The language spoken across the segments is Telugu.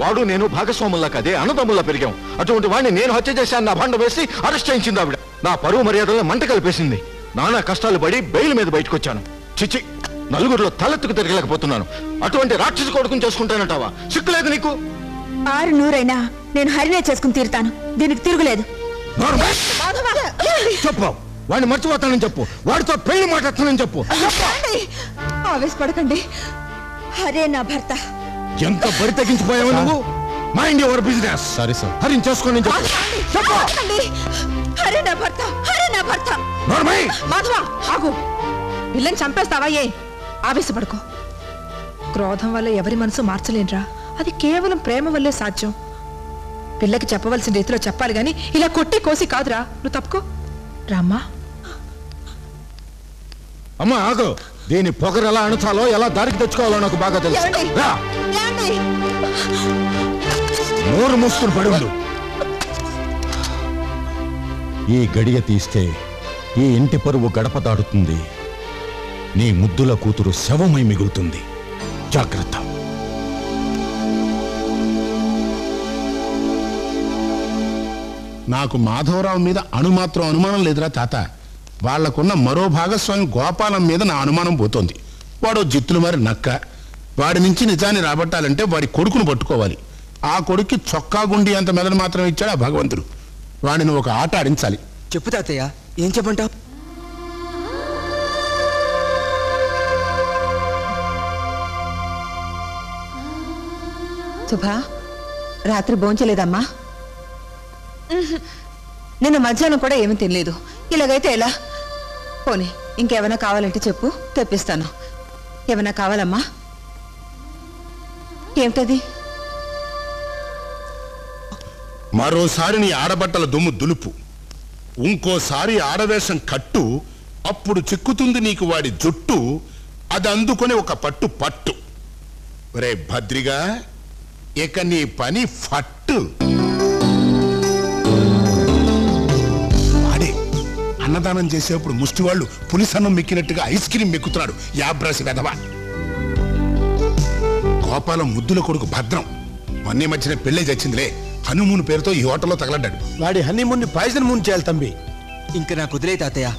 వాడు నేను భాగస్వాముల్లా కదే అన్నదమ్ముల్లా పెరిగాం. అటువంటి వాడిని నేను హత్య చేశాను నా బండ వేసి అరెస్ట్ చేయించింది ఆవిడ. నా పరువు మర్యాదలను మంట కలిపేసింది. నానా కష్టాలు పడి బెయిల్ మీద బయటకు వచ్చాను. చిచ్చి, నలుగురిలో తలెత్తుకు తిరగలేకపోతున్నాను. అటువంటి రాక్షసు కొడుకుని చేసుకుంటానంటావా? సిగ్గులేదు నీకు? 600 నేను హరినే చేసుకుని తీరుతాను. దీనికి తిరుగులేదు. చెప్పు, వాడిని మర్చిపోతానని చెప్పు. వాడితో పెళ్లి మాట్లాడుతానని చెప్పు. ఆవేశపడకండి, హరే నా భర్త. ఎంత బరి తగ్గించిపోయావు నువ్వు? Mind your business. సరే సార్, హరిని చేసుకోండి చెప్పు. హరే నా భర్త, హరే నా భర్త. మాధవ ఆగు, పిల్లని చంపేస్తావా? ఏ ఆవేశపడుకో. క్రోధం వల్ల ఎవరి మనసు మార్చలేనురా. అది కేవలం ప్రేమ వల్లే సాధ్యం. పిల్లకి చెప్పవలసిన రీతిలో చెప్పాలి గాని ఇలా కొట్టి కోసి కాదురా. నువ్వు తప్పుకో రామ్మా. అమ్మా ఆగు. దీని పొగరు ఎలా అణచాలో, ఎలా దారికి తెచ్చుకోవాలో నాకు బాగా తెలుసు. నోరు మూసుకుని పడి ఉండు. ఈ గడియ తీస్తే ఈ ఇంటి పరువు గడప దాడుతుంది. నీ ముద్దుల కూతురు శవమై మిగులుతుంది. జాగ్రత్త. నాకు మాధవరావు మీద అణుమాత్రం అనుమానం లేదురా తాత. వాళ్లకున్న మరో భాగస్వామి గోపాలం మీద నా అనుమానం పోతోంది. వాడు జిత్తులు మరి నక్క. వాడి నుంచి నిజాన్ని రాబట్టాలంటే వాడి కొడుకును పట్టుకోవాలి. ఆ కొడుక్కి చొక్కా గుండి అంత మెదడు మాత్రం ఇచ్చాడు ఆ భగవంతుడు. వాడిని ఒక ఆట ఆడించాలి. చెప్పు తాతయ్య, ఏం చెప్పంటావు? శుభా, రాత్రి భోంచలేదమ్మా? నిన్న మధ్యాహ్నం కూడా ఏమీ తినలేదు. ఇలాగైతే ఎలా? పోనీ ఇంకేమైనా కావాలంటే చెప్పు, తెప్పిస్తాను. ఏమైనా కావాలమ్మా? ఏమిటది? మరోసారి నీ ఆడబట్టల దుమ్ము దులుపు, ఇంకోసారి ఆడవేషం కట్టు. అప్పుడు చిక్కుతుంది నీకు వాడి జుట్టు. అది అందుకొని ఒక పట్టు పట్టు. రే భద్రిగా, ఇక నీ పని ఫట్టు. వాడే అన్నదానం చేసేప్పుడు ముష్టివాళ్ళు పులిసన్నం మెక్కినట్టుగా ఐస్ క్రీమ్ మెక్కుతున్నాడు. యాబ్రాసి వెధవా. గోపాలం ముద్దుల కొడుకు భద్రం మొన్నే మధ్యన పెళ్ళే చచ్చిందిలే. హనీమూన్ పేరుతో ఈ హోటల్లో తగలడ్డాడు. వాడి హనీమూన్ ని పాయిజన్ మూన్ చేయాలి తంబి. ఇంకా నాకు వదిలే తాతయ్య,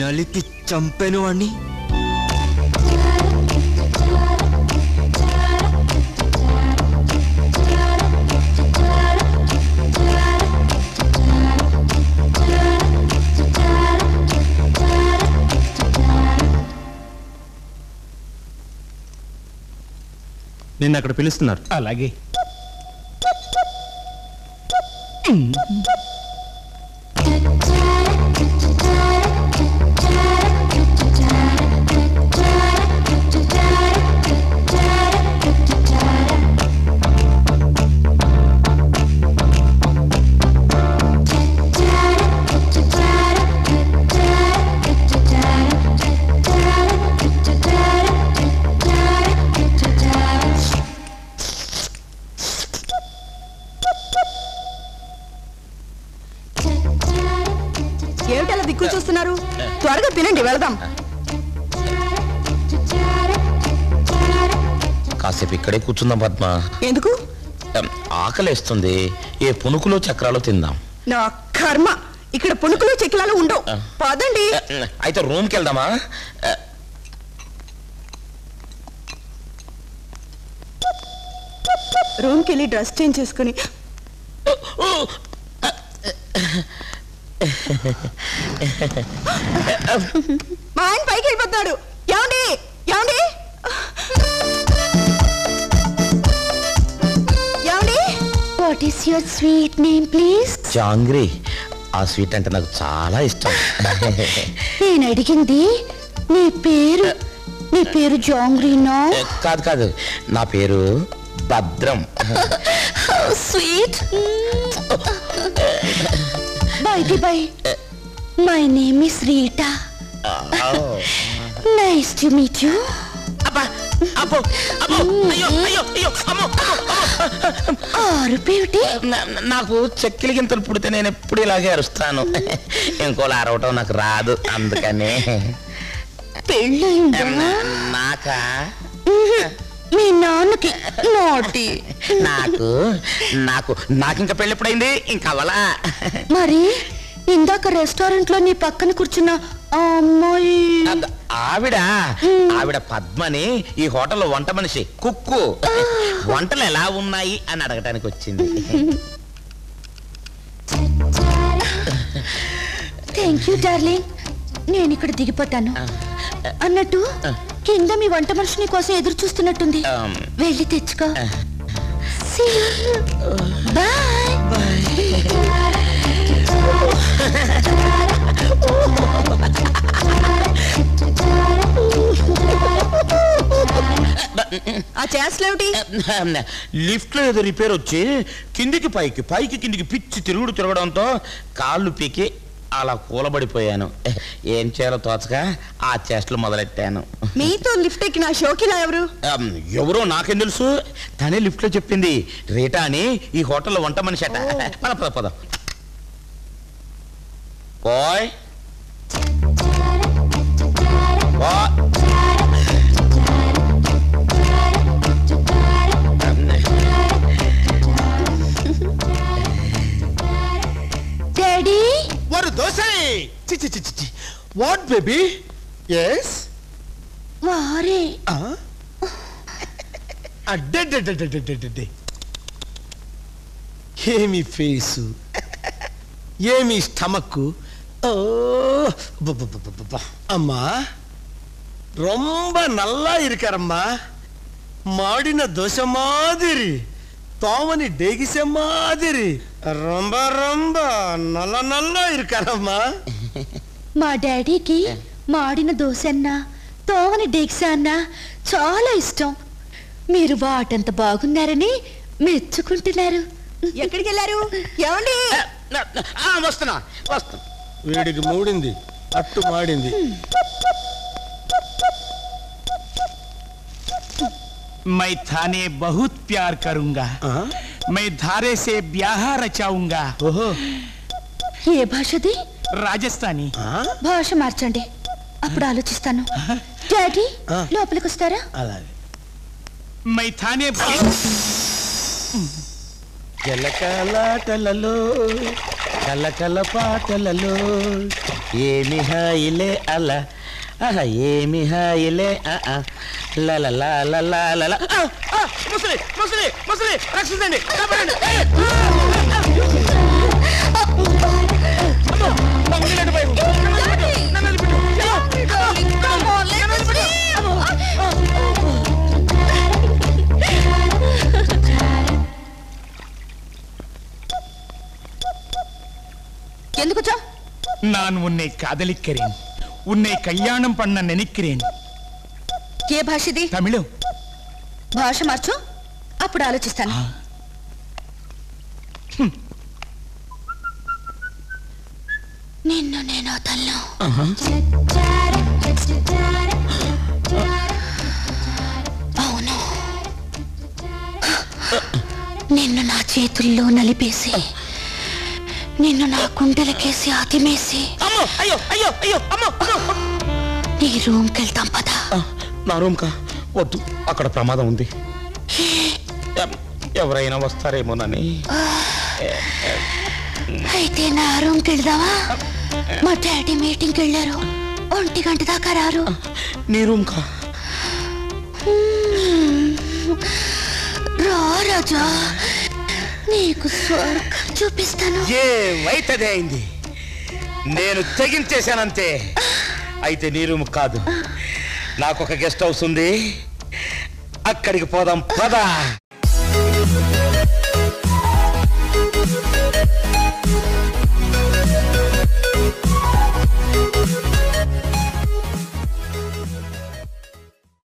నలిపి చంపాను వాణ్ణి. నిన్న అక్కడ పిలుస్తున్నారు. అలాగే. ఏమిటలా దిక్కులు చూస్తున్నారు? త్వరగా తినండి, వెళదాం. కాసేపు ఇక్కడే కూర్చుందాం పద్మ. ఎందుకు? ఆకలేస్తుంది. ఏ పునుకులో చక్రాలు తిందాం. నా కర్మ, ఇక్కడ పుణుకులు చెక్కిలాలు ఉండవు. పదండి. అయితే రూమ్కి వెళ్దామా? రూమ్కి వెళ్ళి డ్రెస్ చేంజ్ చేసుకుని మా ఆయన పైకి వెళ్ళిపోతాడు. ఏమండి ఏమండి ఏమండి? What is your sweet name please? Jangri. ఆ స్వీట్ అంటే నాకు చాలా ఇష్టం. నేను అడిగింది నీ పేరు. నీ పేరు జాంగ్రీనా? కాదు కాదు, నా పేరు భద్రం. Sweet. By the way, my name is Rita. Nice to meet you. నాకు చెక్కిలి గింతలు పుడితే నేను ఎప్పుడు ఇలాగే అరుస్తాను. ఇంకోలా అరవటం నాకు రాదు, అందుకనే. పెళ్ళయిందా? నాకా? మీ నాన్నకి నోటి. నాకు నాకు నాకింకా పెళ్ళెప్పుడైంది? ఇంకా అవలా. మరి ఇందాక రెస్టారెంట్ లో నీ పక్కన కూర్చున్న ఆ అమ్మాయి ఆవిడ పద్మని, ఈ హోటల్లో వంట మనిషి, కుక్కు. వంటలు ఎలా ఉన్నాయి అని అడగటానికి వచ్చింది. Thank you darling. నేను ఇక్కడ దిగిపోతాను. అన్నట్టు కింద మీ వంట మనిషిని కోసం ఎదురు చూస్తున్నట్టుంది. వెళ్ళి తెచ్చుకో. బాయ్. ఆ చేస్తలేమిటి? లిఫ్ట్ లో ఏదో రిపేర్ వచ్చి కిందికి పైకి పైకి కిందికి పిచ్చి తిరగడంతో కాళ్ళు పీకి అలా కూలబడిపోయాను. ఏం చేయాలో తోచక ఆ చేష్టలు మొదలెట్టాను. మీతో లిఫ్ట్ ఎక్కిన షోకిలా ఎవరు? ఎవరో నాకేం తెలుసు. తనే లిఫ్ట్ లో చెప్పింది. రీటా అని ఈ హోటల్లో వంట మనిషి అట. మన పదం బాయ్. డాడీ వారు దోసే. What baby? ఎస్. వారే అడ్డే. ఏమి ఫేసు, ఏమి స్టమక్. అమ్మా ரொம்ப நல்லா இருக்காரம்மா. மாடின தோசை மாதிரி, தோவனி டேகிச மாதிரி ரொம்ப ரொம்ப నల్ల నల్ల இருக்காరమ్మా. మా డాడీకి మాడిన దోశ అన్నా తోవని డేక్స అన్నా చాలా ఇష్టం. మీరు వాటంత బాగున్నారని మెచ్చుకుంటున్నారు. ఎక్కడికి వెళ్ళారు? ఏమండి? వస్తున్నా. వీడికి మూడింది, అట్టు మాడింది. मैं थाने बहुत प्यार करूंगा. मैं धारे से ब्याह रचाऊंगा. ఏ భాషది? రాజస్థానీ. భాష మార్చండి, అప్పుడు ఆలోచిస్తాను. డాడీ లోపలికి వస్తారా? అలాగే. मैं थाने జలకలాటలలో కలకల పాటలలో ఏమి హాయిలే అలా ఏమి హాయిలే రక్షించండి. ఎందుకు వచ్చావు? நான் உன்னை காதலிக்கிறேன். உன்னை கல்யாணம் பண்ண நினைக்கிறேன். ఏ భాషది? తమిళం. భాష మార్చు, అప్పుడు ఆలోచిస్తాను. నిన్ను నేను వదలను. అవును, నిన్ను నా చేతుల్లో నలిపేసి నిన్ను నా కుండలకేసి ఆతిమేసి నీ రూమ్కి వెళ్తాం పదా. నా రూమ్ కా? వద్దు, అక్కడ ప్రమాదం ఉంది. ఎవరైనా వస్తారేమోనని. అయితే నా రూమ్కి వెళ్దావా? మా డాడీ మీటింగ్కి వెళ్ళారు, 1 గంట దాకా రారు. నీ రూమ్ కా? రా రాజా, నీకు స్వర్గం చూపిస్తాను. ఏమైతే అయింది, నేను తెగించేశానంతే. అయితే నీ రూమ్ కాదు, నాకు ఒక గెస్ట్ హౌస్ ఉంది, అక్కడికి పోదాం పదా.